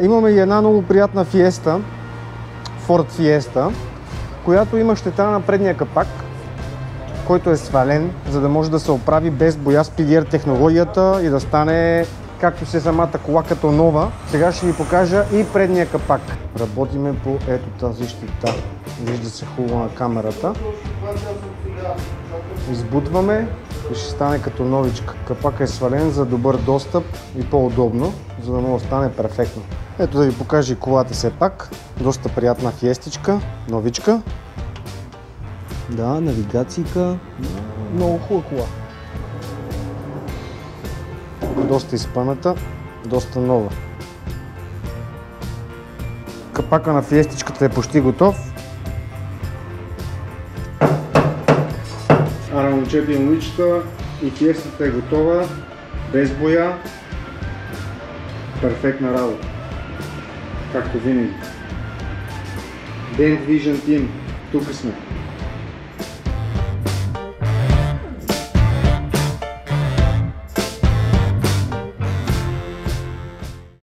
Имаме и една много приятна Fiesta, Ford Fiesta, която има щета на предния капак, който е свален, за да може да се оправи без боя с PDR технологията и да стане както се самата кола като нова. Сега ще ви покажа и предния капак. Работиме по ето тази щета. Вижда се хубаво на камерата. Избутваме и ще стане като новичка. Капак е свален за добър достъп и по-удобно, за да може да стане перфектно. Ето да ви покажа и колата все пак. Доста приятна фиестичка, новичка. Да, навигацийка. Много хубава кола. Доста изпъната, доста нова. Капака на фиестичката е почти готов. А на момчета и момичета, и фиестата е готова, без боя. Перфектна работа. Както винаги. Dent Vision Team, тук сме.